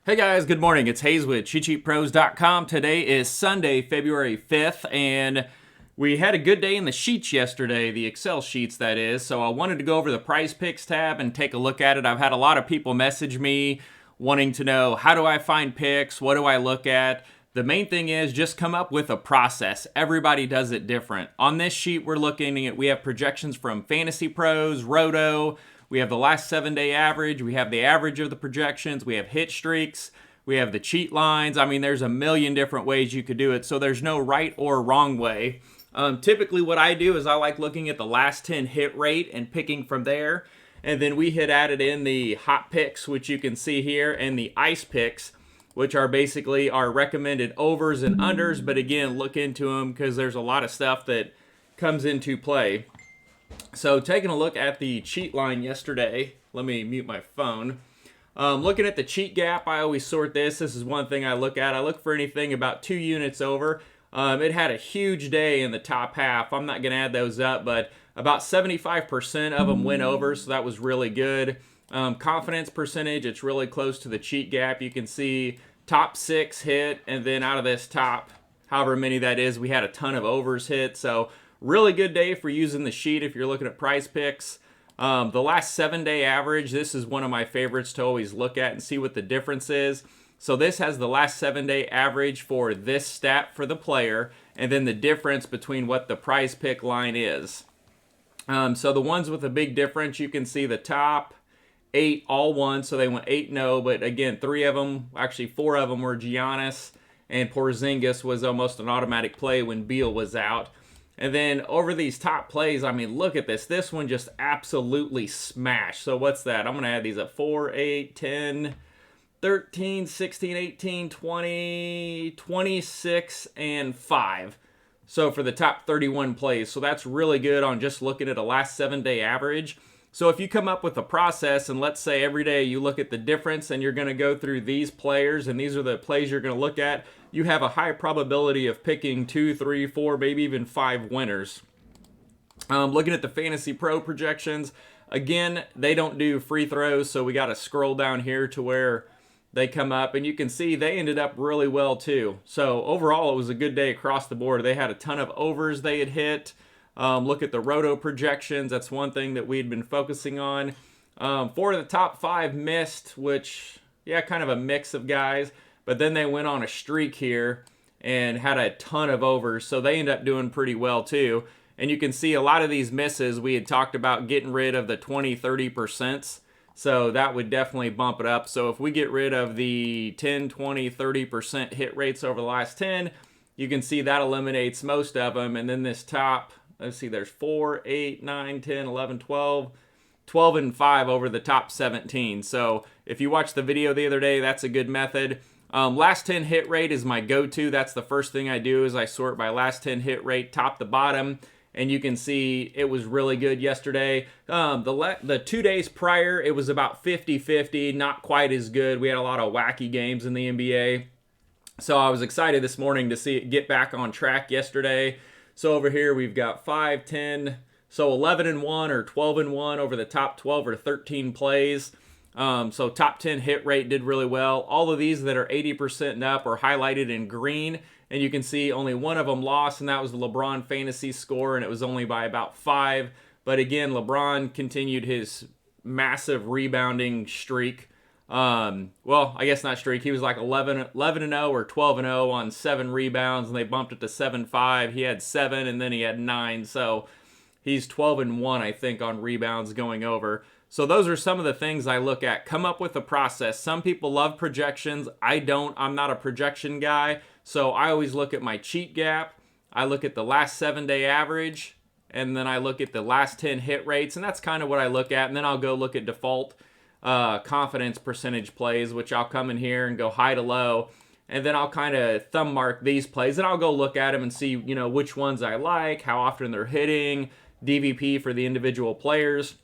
Hey guys, good morning. It's Hayes with CheatSheetPros.com. Today is Sunday, February 5th, and we had a good day in the sheets yesterday, the Excel sheets that is, so I wanted to go over the Prize Picks tab and take a look at it. I've had a lot of people message me wanting to know, how do I find picks? What do I look at? The main thing is just come up with a process. Everybody does it different. On this sheet, we have projections from Fantasy Pros, Roto. We have the last 7-day average. We have the average of the projections. We have hit streaks. We have the cheat lines. I mean, there's a million different ways you could do it, so there's no right or wrong way. Typically, what I do is I like looking at the last 10 hit rate and picking from there. And then we had added in the hot picks, which you can see here, and the ice picks, which are basically our recommended overs and unders. But again, look into them because there's a lot of stuff that comes into play. So taking a look at the cheat line yesterday, let me mute my phone. Looking at the cheat gap, I always sort this. This is one thing I look at. I look for anything about 2 units over. It had a huge day in the top half. I'm not going to add those up, but about 75% of them went over, so that was really good. Confidence percentage, it's really close to the cheat gap. You can see top 6 hit, and then out of this top, however many that is, we had a ton of overs hit. So really good day for using the sheet if you're looking at Prize Picks. The last 7-day average, this is one of my favorites to always look at and see what the difference is. So this has the last 7-day average for this stat for the player, and then the difference between what the Prize Pick line is. So the ones with a big difference, you can see the top 8 all won, so they went 8-0, but again, 3 of them, actually 4 of them were Giannis, and Porzingis was almost an automatic play when Beal was out. And then over these top plays, I mean, look at this. This one just absolutely smashed. So what's that? I'm going to add these up. 4, 8, 10, 13, 16, 18, 20, 26, and 5. So for the top 31 plays. So that's really good on just looking at a last 7-day average. So if you come up with a process, and let's say every day you look at the difference and you're going to go through these players, and these are the plays you're going to look at, you have a high probability of picking 2, 3, 4, maybe even 5 winners. Looking at the Fantasy Pro projections, again, they don't do free throws, so we got to scroll down here to where they come up, and you can see they ended up really well too. So overall, it was a good day across the board. They had a ton of overs they had hit. Look at the Roto projections. That's one thing that we'd been focusing on. 4 of the top 5 missed, which, yeah, kind of a mix of guys. But then they went on a streak here and had a ton of overs, so they end up doing pretty well too. And you can see a lot of these misses, we had talked about getting rid of the 20-30%. So that would definitely bump it up. So if we get rid of the 10, 20, 30% hit rates over the last 10, you can see that eliminates most of them. And then this top, let's see, there's 4, 8, 9, 10, 11, 12, 12 and 5 over the top 17. So if you watched the video the other day, that's a good method. Last 10 hit rate is my go-to. That's the first thing I do is I sort by last 10 hit rate, top to bottom. And you can see it was really good yesterday. The 2 days prior, it was about 50-50, not quite as good. We had a lot of wacky games in the NBA. So I was excited this morning to see it get back on track yesterday. So over here, we've got 5, 10, so 11-1 or 12-1 over the top 12 or 13 plays. So top 10 hit rate did really well. All of these that are 80% and up are highlighted in green. And you can see only one of them lost, and that was the LeBron fantasy score, and it was only by about 5. But again, LeBron continued his massive rebounding streak. Well, I guess not streak. He was like 11-0 or 12-0 on 7 rebounds, and they bumped it to 7-5. He had 7, and then he had 9. So he's 12-1, I think, on rebounds going over. So those are some of the things I look at. Come up with a process. Some people love projections. I don't. I'm not a projection guy. So I always look at my cheat gap. I look at the last 7-day average. And then I look at the last 10 hit rates. And that's kind of what I look at. And then I'll go look at default confidence percentage plays, which I'll come in here and go high to low. And then I'll kind of thumb mark these plays. And I'll go look at them and see, which ones I like, how often they're hitting, DVP for the individual players.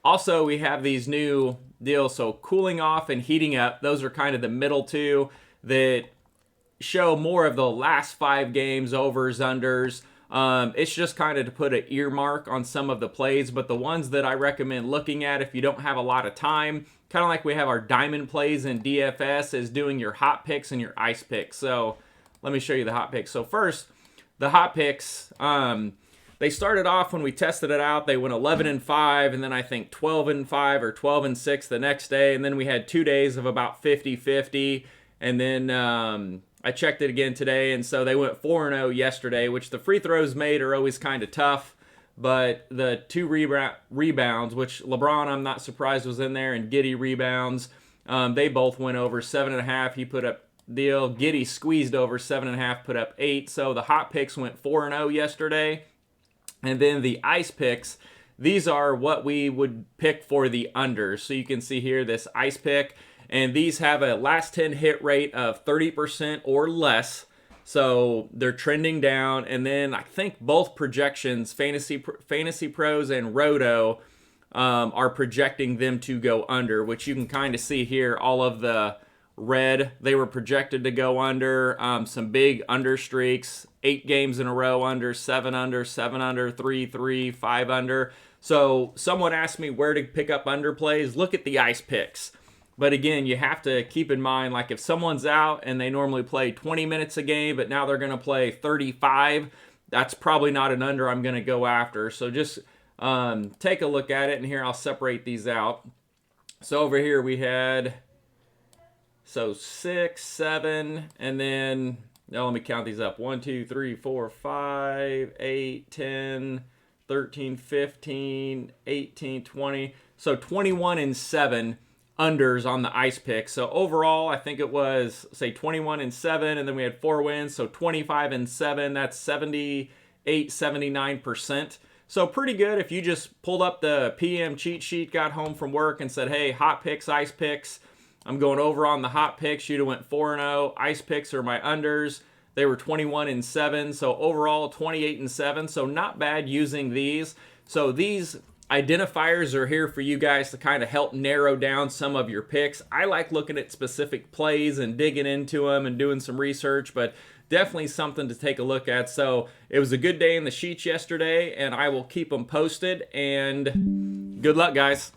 Also, we have these new deals, so cooling off and heating up. Those are kind of the middle two that show more of the last 5 games, overs, unders. It's just kind of to put an earmark on some of the plays, but the ones that I recommend looking at if you don't have a lot of time kind of like we have our diamond plays in DFS, is doing your hot picks and your ice picks. So let me show you the hot picks. So first, the hot picks, they started off when we tested it out. They went 11-5, and then I think 12-5 or 12-6 the next day. And then we had 2 days of about 50-50. And then I checked it again today, and so they went 4-0 yesterday, which the free throws made are always kind of tough. But the 2 rebounds, which LeBron, I'm not surprised, was in there, and Giddey rebounds, they both went over 7.5. He put up deal. Giddey squeezed over 7.5, put up 8. So the hot picks went 4-0 yesterday. And then the ice picks, these are what we would pick for the unders. So you can see here this ice pick, and these have a last 10 hit rate of 30% or less. So they're trending down. And then I think both projections, Fantasy Pros and Roto, are projecting them to go under, which you can kind of see here. All of the red, they were projected to go under. Some big under streaks, 8 games in a row under, 7 under, 7 under, 3, 5 under. So someone asked me where to pick up under plays. Look at the ice picks. But again, you have to keep in mind, like if someone's out and they normally play 20 minutes a game, but now they're going to play 35, that's probably not an under I'm going to go after. So just take a look at it, and here I'll separate these out. So over here we had 6, 7, and then, now let me count these up. 1, 2, 3, 4, 5, 8, 10, 13, 15, 18, 20. So 21-7 unders on the ice pick. So overall, I think it was, say, 21-7, and then we had 4 wins. So 25-7, that's 78, 79%. So pretty good. If you just pulled up the PM cheat sheet, got home from work and said, hey, hot picks, ice picks, I'm going over on the hot picks. You'd have went 4-0. Ice picks are my unders. They were 21-7. So overall, 28-7. So not bad using these. So these identifiers are here for you guys to kind of help narrow down some of your picks. I like looking at specific plays and digging into them and doing some research, but definitely something to take a look at. So it was a good day in the sheets yesterday, and I will keep them posted. And good luck, guys.